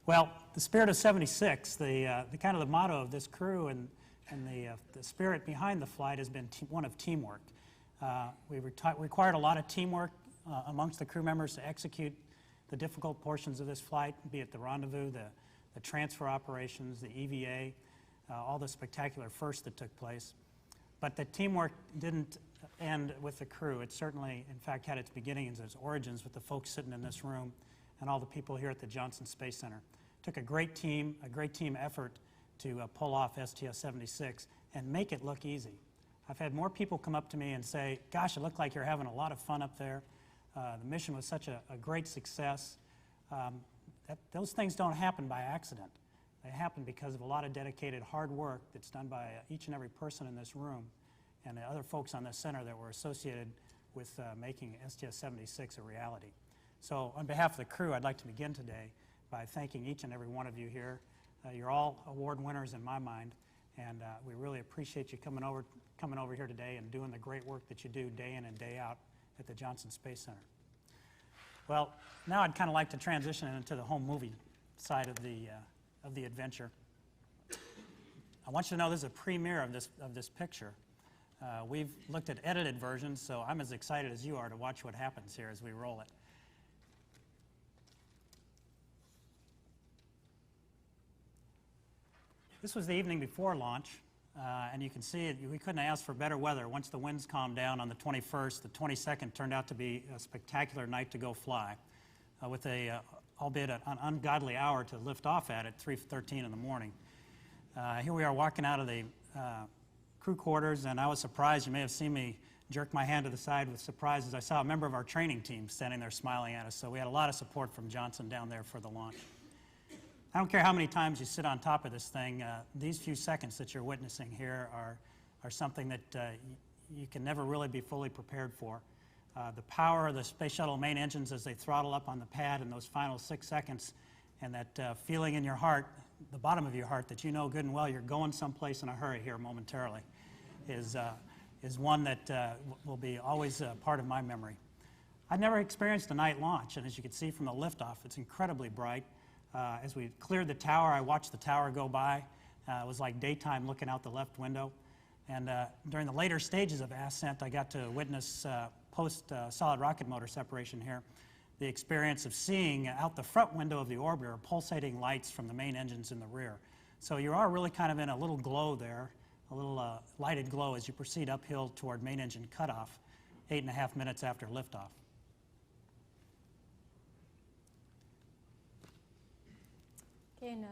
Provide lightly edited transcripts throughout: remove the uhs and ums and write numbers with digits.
Well, the spirit of 76, the kind of the motto of this crew and the spirit behind the flight has been one of teamwork. We required a lot of teamwork amongst the crew members to execute the difficult portions of this flight, be it the rendezvous, the transfer operations, the EVA, all the spectacular firsts that took place. But the teamwork didn't end with the crew. It certainly, in fact, had its beginnings, its origins with the folks sitting in this room and all the people here at the Johnson Space Center. It took a great team effort to pull off STS-76 and make it look easy. I've had more people come up to me and say, gosh, it looked like you're having a lot of fun up there. The mission was such a great success. Those things don't happen by accident. They happen because of a lot of dedicated hard work that's done by each and every person in this room and the other folks on the center that were associated with making STS-76 a reality. So on behalf of the crew, I'd like to begin today by thanking each and every one of you here. You're all award winners in my mind, and we really appreciate you coming over here today and doing the great work that you do day in and day out at the Johnson Space Center. Well, now I'd kind of like to transition into the home movie side of the adventure. I want you to know this is a premiere of this picture. We've looked at edited versions, so I'm as excited as you are to watch what happens here as we roll it. This was the evening before launch, and you can see we couldn't ask for better weather. Once the winds calmed down on the 21st, the 22nd turned out to be a spectacular night to go fly, with albeit an ungodly hour to lift off at 3:13 in the morning. Here we are walking out of the crew quarters, and I was surprised. You may have seen me jerk my hand to the side with surprise as I saw a member of our training team standing there smiling at us. So we had a lot of support from Johnson down there for the launch. I don't care how many times you sit on top of this thing, these few seconds that you're witnessing here are something that you can never really be fully prepared for. The power of the Space Shuttle main engines as they throttle up on the pad in those final 6 seconds, and that feeling in your heart, the bottom of your heart, that you know good and well you're going someplace in a hurry here momentarily, is one that will be always part of my memory. I've never experienced a night launch, and as you can see from the liftoff, it's incredibly bright. As we cleared the tower, I watched the tower go by. It was like daytime looking out the left window. And during the later stages of ascent, I got to witness post-solid rocket motor separation here, the experience of seeing out the front window of the orbiter pulsating lights from the main engines in the rear. So you are really kind of in a little glow there, a little lighted glow as you proceed uphill toward main engine cutoff, 8.5 minutes after liftoff. And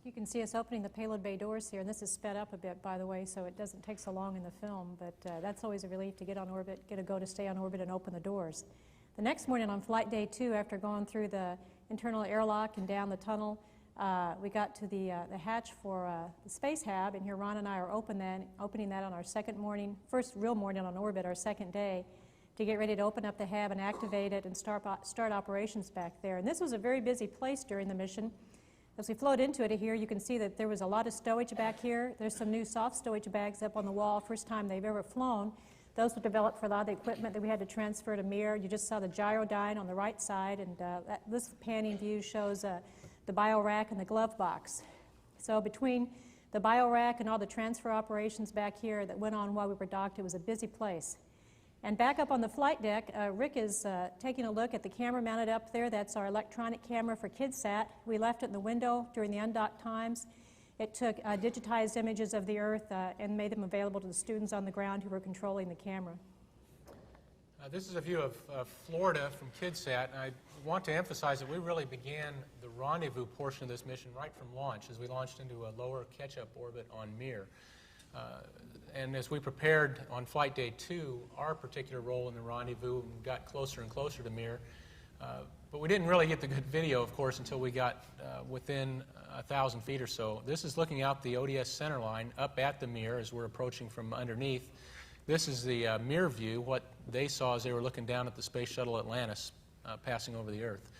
you can see us opening the payload bay doors here, and this is sped up a bit, by the way, so it doesn't take so long in the film, but that's always a relief to get on orbit, get a go to stay on orbit and open the doors. The next morning on flight day 2, after going through the internal airlock and down the tunnel, we got to the hatch for the space hab, and here Ron and I are opening that on our first real morning on orbit, our second day, to get ready to open up the hab and activate it and start operations back there. And this was a very busy place during the mission. As we float into it here, you can see that there was a lot of stowage back here. There's some new soft stowage bags up on the wall, first time they've ever flown. Those were developed for a lot of the equipment that we had to transfer to Mir. You just saw the gyrodyne on the right side, and this panning view shows the bio rack and the glove box. So between the bio rack and all the transfer operations back here that went on while we were docked, it was a busy place. And back up on the flight deck, Rick is taking a look at the camera mounted up there. That's our electronic camera for KidSat. We left it in the window during the undocked times. It took digitized images of the Earth and made them available to the students on the ground who were controlling the camera. This is a view of Florida from KidSat, and I want to emphasize that we really began the rendezvous portion of this mission right from launch as we launched into a lower catch-up orbit on Mir. And as we prepared on flight day 2, our particular role in the rendezvous and got closer and closer to Mir. But we didn't really get the good video, of course, until we got within 1,000 feet or so. This is looking out the ODS center line up at the Mir as we're approaching from underneath. This is the Mir view, what they saw as they were looking down at the Space Shuttle Atlantis passing over the Earth.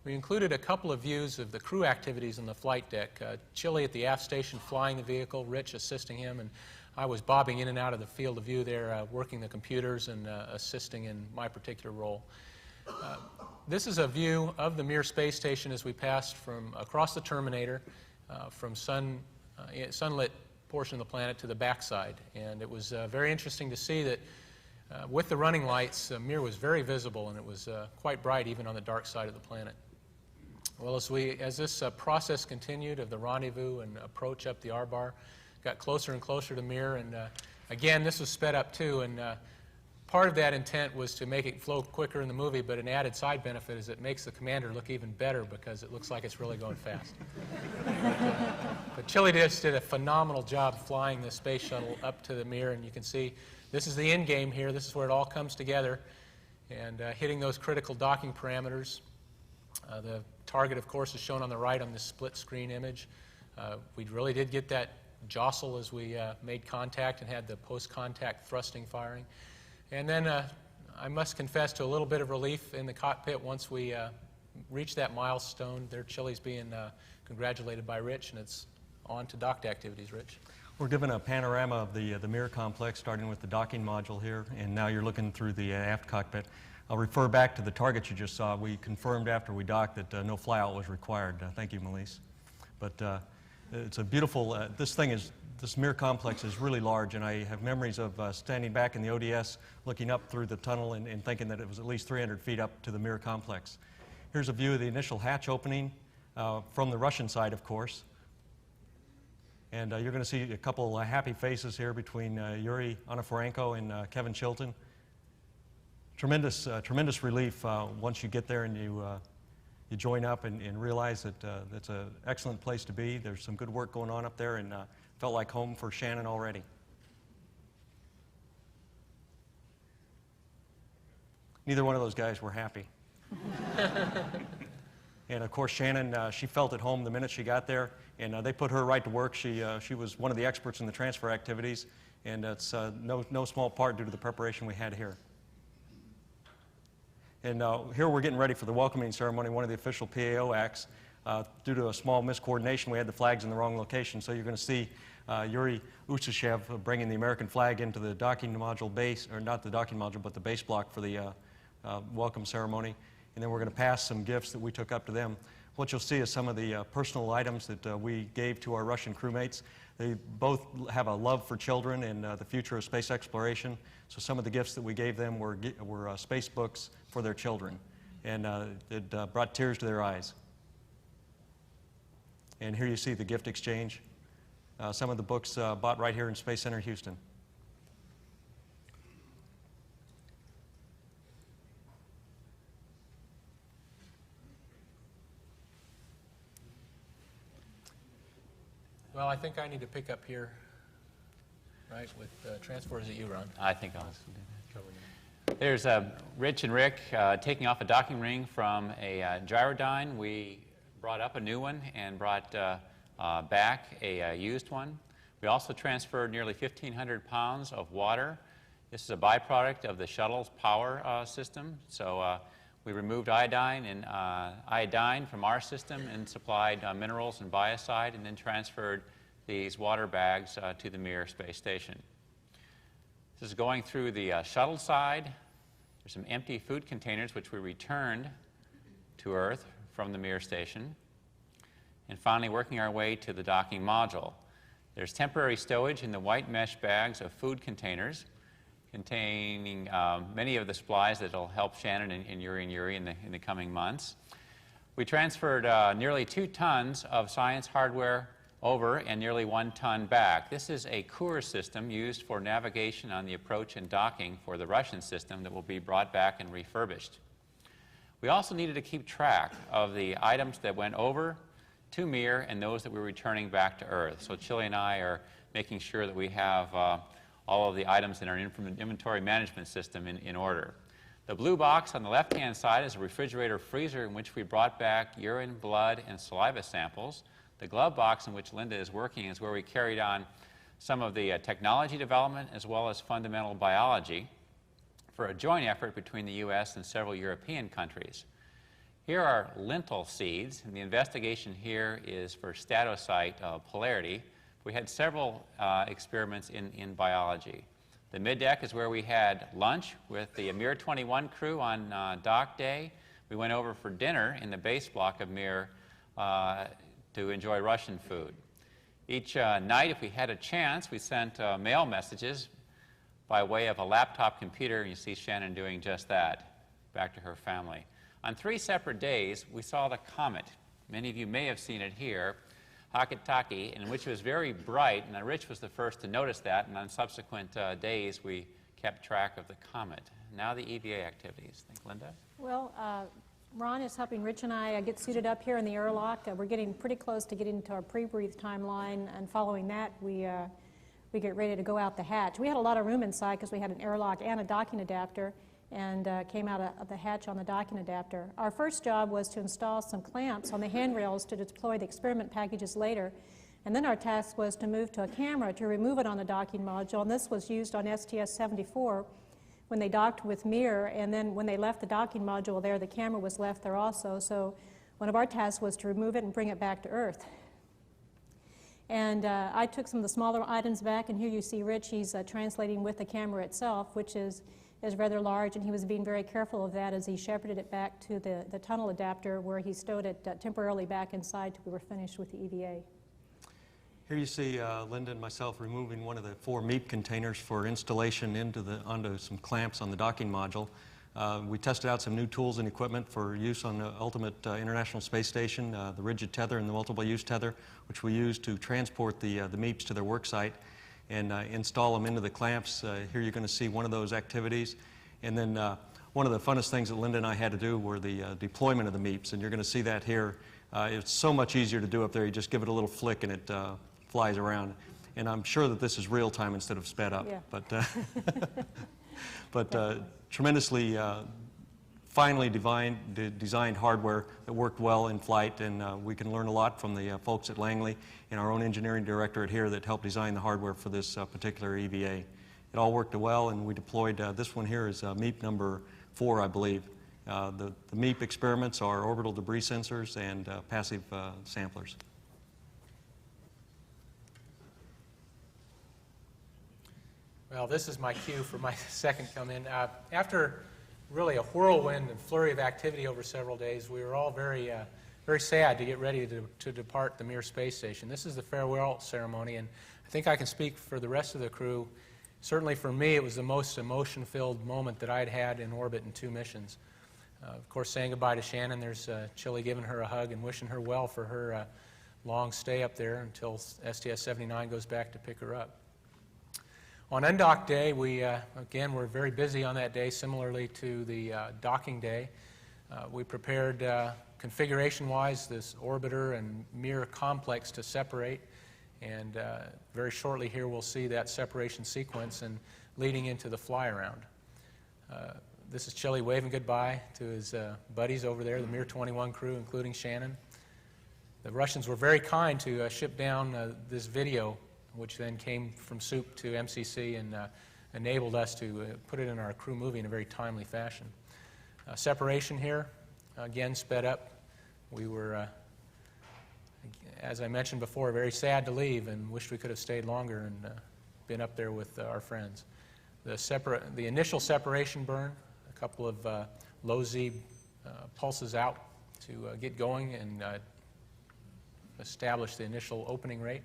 We included a couple of views of the crew activities on the flight deck. Chili at the aft station flying the vehicle, Rich assisting him, and I was bobbing in and out of the field of view there, working the computers and assisting in my particular role. this is a view of the Mir space station as we passed from across the terminator, from sunlit portion of the planet to the backside. And it was very interesting to see that with the running lights, Mir was very visible, and it was quite bright even on the dark side of the planet. Well, as this process continued of the rendezvous and approach up the R-bar, got closer and closer to Mir, and again, this was sped up too, and part of that intent was to make it flow quicker in the movie, but an added side benefit is it makes the commander look even better because it looks like it's really going fast. But Chile just did a phenomenal job flying the space shuttle up to the Mir, and you can see this is the end game here. This is where it all comes together, and hitting those critical docking parameters. The target, of course, is shown on the right on this split screen image. We really did get that jostle as we made contact and had the post-contact thrusting firing. And then I must confess to a little bit of relief in the cockpit once we reached that milestone. There, Chile's being congratulated by Rich, and it's on to docked activities. Rich. We're given a panorama of the Mir complex, starting with the docking module here, and now you're looking through the aft cockpit. I'll refer back to the target you just saw. We confirmed after we docked that no flyout was required. Thank you, Melise. But it's a beautiful, this Mir complex is really large, and I have memories of standing back in the ODS, looking up through the tunnel and thinking that it was at least 300 feet up to the Mir complex. Here's a view of the initial hatch opening from the Russian side, of course. And you're going to see a couple happy faces here between Yuri Oniforenko and Kevin Chilton. Tremendous relief once you get there and you join up and realize that it's an excellent place to be. There's some good work going on up there, and felt like home for Shannon already. Neither one of those guys were happy. And of course, Shannon, she felt at home the minute she got there, and they put her right to work. She was one of the experts in the transfer activities, and it's no small part due to the preparation we had here. And here we're getting ready for the welcoming ceremony, one of the official PAO acts. Due to a small miscoordination, we had the flags in the wrong location. So you're going to see Yuri Ustashev bringing the American flag into the docking module base, or not the docking module, but the base block for the welcome ceremony. And then we're going to pass some gifts that we took up to them. What you'll see is some of the personal items that we gave to our Russian crewmates. They both have a love for children and the future of space exploration. So some of the gifts that we gave them were space books for their children. And it brought tears to their eyes. And here you see the gift exchange. Some of the books bought right here in Space Center, Houston. Well, I think I need to pick up here, right, with transfer. Is it you, Ron? I think I'll do that. There's Rich and Rick taking off a docking ring from a gyrodyne. We brought up a new one and brought back a used one. We also transferred nearly 1,500 pounds of water. This is a byproduct of the shuttle's power system. So we removed iodine from our system and supplied minerals and biocide, and then transferred these water bags to the Mir space station. This is going through the shuttle side. There's some empty food containers which we returned to Earth from the Mir station. And finally, working our way to the docking module. There's temporary stowage in the white mesh bags of food containers containing many of the supplies that will help Shannon and Yuri in the coming months. We transferred nearly 2 tons of science hardware over and nearly 1 ton back. This is a Kurs system used for navigation on the approach and docking for the Russian system that will be brought back and refurbished. We also needed to keep track of the items that went over to Mir and those that we're returning back to Earth. So Chile and I are making sure that we have all of the items in our inventory management system in order. The blue box on the left-hand side is a refrigerator freezer in which we brought back urine, blood, and saliva samples. The glove box in which Linda is working is where we carried on some of the technology development as well as fundamental biology for a joint effort between the U.S. and several European countries. Here are lentil seeds, and the investigation here is for statocyte polarity. We had several experiments in biology. The middeck is where we had lunch with the Mir 21 crew on dock day. we went over for dinner in the base block of Mir to enjoy Russian food. Each night, if we had a chance, we sent mail messages by way of a laptop computer, and you see Shannon doing just that, back to her family. On 3 separate days, we saw the comet. Many of you may have seen it here, Hakataki, in which it was very bright, and Rich was the first to notice that, and on subsequent days, we kept track of the comet. Now the EVA activities. Think, Linda? Well, Ron is helping Rich and I get suited up here in the airlock. We're getting pretty close to getting to our pre-breathe timeline, and following that, we get ready to go out the hatch. We had a lot of room inside because we had an airlock and a docking adapter, and came out of the hatch on the docking adapter. Our first job was to install some clamps on the handrails to deploy the experiment packages later, and then our task was to move to a camera to remove it on the docking module, and this was used on STS-74 when they docked with Mir, and then when they left the docking module there, the camera was left there also, so one of our tasks was to remove it and bring it back to Earth. And I took some of the smaller items back, and here you see Rich, he's translating with the camera itself, which is rather large, and he was being very careful of that as he shepherded it back to the tunnel adapter where he stowed it temporarily back inside till we were finished with the EVA. Here you see Linda and myself removing one of the 4 MEEP containers for installation onto some clamps on the docking module. We tested out some new tools and equipment for use on the ultimate International Space Station, the rigid tether and the multiple use tether, which we use to transport the MEEPs to their work site and install them into the clamps. Here you're going to see one of those activities. And then one of the funnest things that Linda and I had to do were the deployment of the MEEPs, and you're going to see that here. It's so much easier to do up there. You just give it a little flick and it flies around. And I'm sure that this is real time instead of sped up. Yeah. But tremendously finely designed hardware that worked well in flight, and we can learn a lot from the folks at Langley and our own engineering directorate here that helped design the hardware for this particular EVA. It all worked well, and we deployed this one here is MEEP number 4, I believe. The MEEP experiments are orbital debris sensors and passive samplers. Well, this is my cue for my second come in. After really a whirlwind and flurry of activity over several days, we were all very sad to get ready to depart the Mir space station. This is the farewell ceremony, and I think I can speak for the rest of the crew. Certainly for me, it was the most emotion-filled moment that I'd had in orbit in 2 missions. Of course, saying goodbye to Shannon, there's Chili giving her a hug and wishing her well for her long stay up there until STS-79 goes back to pick her up. On undock day, we, again, were very busy on that day, similarly to the docking day. We prepared, configuration-wise, this orbiter and Mir complex to separate, and very shortly here we'll see that separation sequence and leading into the fly-around. This is Chili waving goodbye to his buddies over there, the Mir 21 crew, including Shannon. The Russians were very kind to ship down this video, which then came from SOUP to MCC and enabled us to put it in our crew movie in a very timely fashion. Separation here, again, sped up. We were, as I mentioned before, very sad to leave and wished we could have stayed longer and been up there with our friends. The initial separation burn, a couple of low Z pulses out to get going and establish the initial opening rate.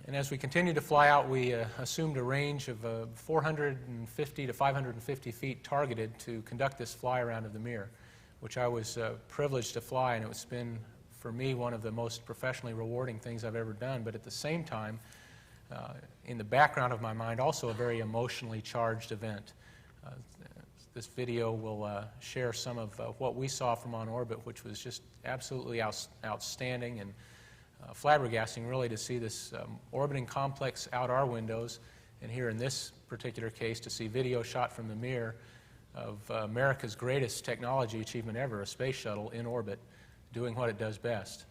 And as we continued to fly out, we assumed a range of 450 to 550 feet targeted to conduct this fly around of the Mir, which I was privileged to fly, and it's been, for me, one of the most professionally rewarding things I've ever done, but at the same time, in the background of my mind, also a very emotionally charged event. This video will share some of what we saw from on orbit, which was just absolutely outstanding and flabbergasting, really, to see this orbiting complex out our windows, and here in this particular case to see video shot from the Mir of America's greatest technology achievement ever, a space shuttle in orbit doing what it does best.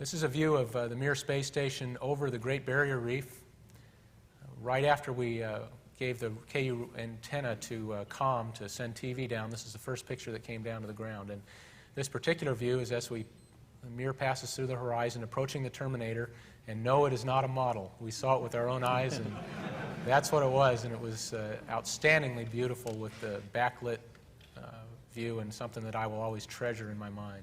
This is a view of the Mir space station over the Great Barrier Reef right after we gave the KU antenna to COM to send TV down. This is the first picture that came down to the ground, and this particular view is as the Mir passes through the horizon, approaching the terminator, and no, it is not a model. We saw it with our own eyes, and That's what it was, and it was outstandingly beautiful with the backlit view, and something that I will always treasure in my mind.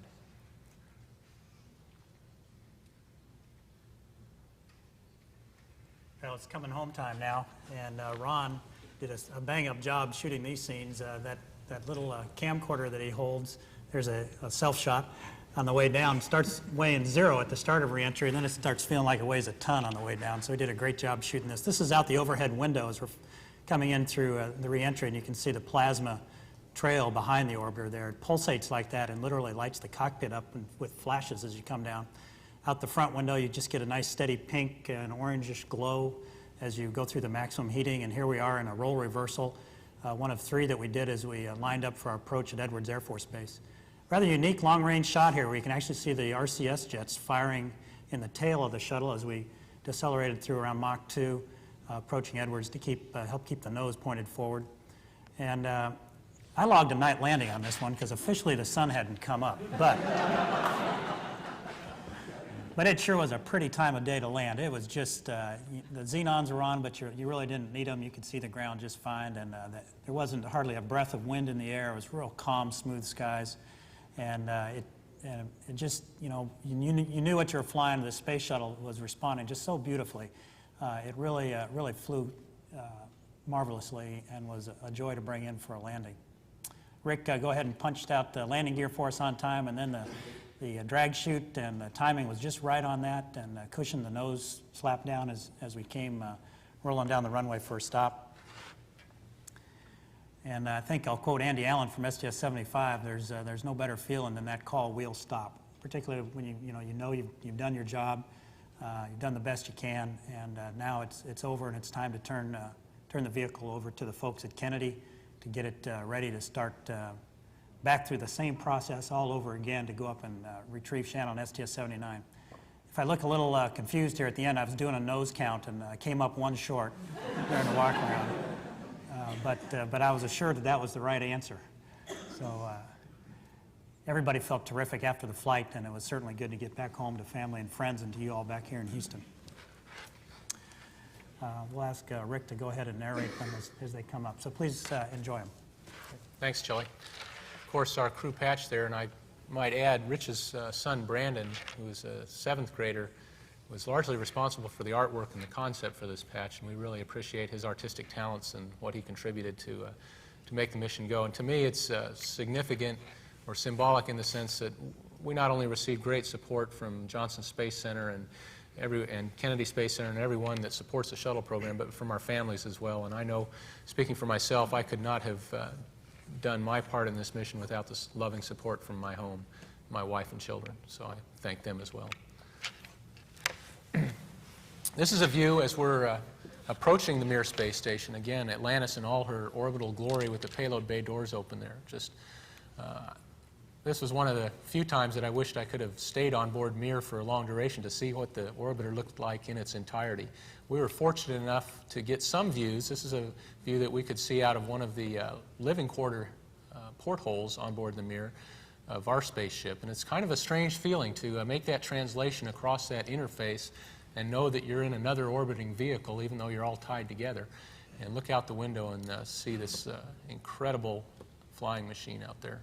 Well, it's coming home time now, and Ron did a bang-up job shooting these scenes. That little camcorder that he holds, there's a self-shot on the way down, starts weighing 0 at the start of re-entry, and then it starts feeling like it weighs a ton on the way down. So he did a great job shooting this. This is out the overhead windows. We're coming in through the re-entry, and you can see the plasma trail behind the orbiter there. It pulsates like that and literally lights the cockpit up with flashes as you come down. Out the front window, you just get a nice steady pink and orangish glow as you go through the maximum heating. And here we are in a roll reversal, one of 3 that we did as we lined up for our approach at Edwards Air Force Base. Rather unique long-range shot here where you can actually see the RCS jets firing in the tail of the shuttle as we decelerated through around Mach 2, approaching Edwards to help keep the nose pointed forward. And I logged a night landing on this one because officially the sun hadn't come up. But it sure was a pretty time of day to land. It was just, the xenons were on, but you really didn't need them. You could see the ground just fine, and there wasn't hardly a breath of wind in the air. It was real calm, smooth skies. And it just, you knew what you were flying. The space shuttle was responding just so beautifully. It really flew marvelously and was a joy to bring in for a landing. Rick, go ahead and punched out the landing gear for us on time, and then the drag chute and the timing was just right on that, and cushioned the nose slap down as we came rolling down the runway for a stop. And I think I'll quote Andy Allen from STS-75, there's no better feeling than that call, wheel stop, particularly when you've done your job, you've done the best you can, and now it's over and it's time to turn the vehicle over to the folks at Kennedy to get it ready to start back through the same process all over again to go up and retrieve Shannon on STS-79. If I look a little confused here at the end, I was doing a nose count and I came up 1 short during the walk around. But I was assured that was the right answer. So everybody felt terrific after the flight, and it was certainly good to get back home to family and friends and to you all back here in Houston. We'll ask Rick to go ahead and narrate them as they come up. So please enjoy them. Thanks, Chili. Of course, our crew patch there, and I might add, Rich's son, Brandon, who is a 7th grader, was largely responsible for the artwork and the concept for this patch, and we really appreciate his artistic talents and what he contributed to make the mission go. And to me, it's significant or symbolic in the sense that we not only received great support from Johnson Space Center and Kennedy Space Center and everyone that supports the shuttle program, but from our families as well. And I know, speaking for myself, I could not have done my part in this mission without this loving support from my home, my wife and children. So I thank them as well. This is a view as we're approaching the Mir space station. Again, Atlantis in all her orbital glory with the payload bay doors open there. This was one of the few times that I wished I could have stayed on board Mir for a long duration to see what the orbiter looked like in its entirety. We were fortunate enough to get some views. This is a view that we could see out of one of the living quarter portholes on board the Mir of our spaceship. And it's kind of a strange feeling to make that translation across that interface and know that you're in another orbiting vehicle, even though you're all tied together, and look out the window and see this incredible flying machine out there.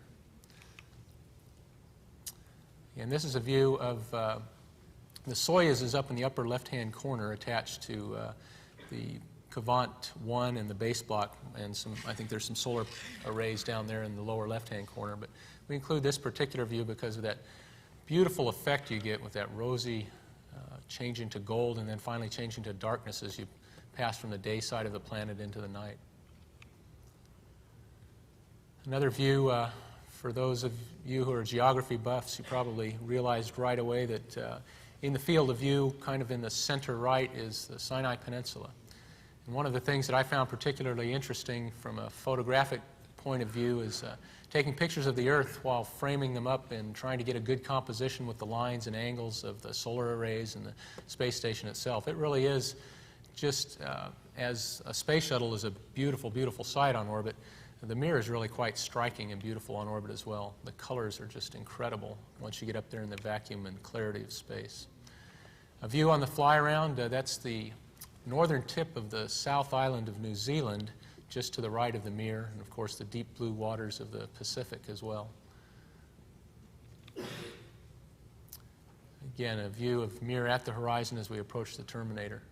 And this is a view of the Soyuz is up in the upper left-hand corner attached to the Cavant 1 and the base block, and I think there's some solar arrays down there in the lower left-hand corner. But we include this particular view because of that beautiful effect you get with that rosy changing to gold and then finally changing to darkness as you pass from the day side of the planet into the night. Another view, for those of you who are geography buffs, you probably realized right away that in the field of view, kind of in the center right, is the Sinai Peninsula. And one of the things that I found particularly interesting from a photographic point of view is taking pictures of the Earth while framing them up and trying to get a good composition with the lines and angles of the solar arrays and the space station itself. It really is just, as a space shuttle is a beautiful, beautiful sight on orbit, the Mir is really quite striking and beautiful on orbit as well. The colors are just incredible once you get up there in the vacuum and clarity of space. A view on the fly around, that's the northern tip of the South Island of New Zealand, just to the right of the Mir, and of course the deep blue waters of the Pacific as well. Again, a view of Mir at the horizon as we approach the terminator.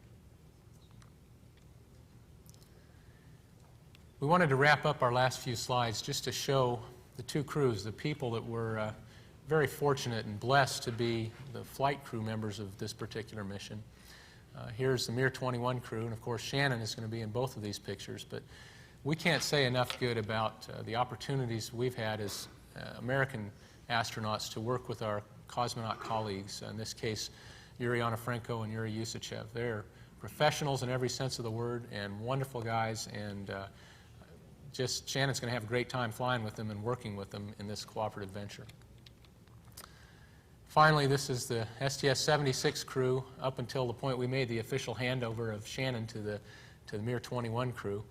We wanted to wrap up our last few slides just to show the two crews, the people that were very fortunate and blessed to be the flight crew members of this particular mission. Here's the Mir 21 crew, and of course Shannon is going to be in both of these pictures, but we can't say enough good about the opportunities we've had as American astronauts to work with our cosmonaut colleagues, in this case Yuri Onofrenko and Yuri Usachev. They're professionals in every sense of the word and wonderful guys, and just Shannon's going to have a great time flying with them and working with them in this cooperative venture. Finally, this is the STS-76 crew up until the point we made the official handover of Shannon to the Mir 21 crew.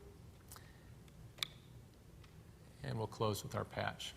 And we'll close with our patch.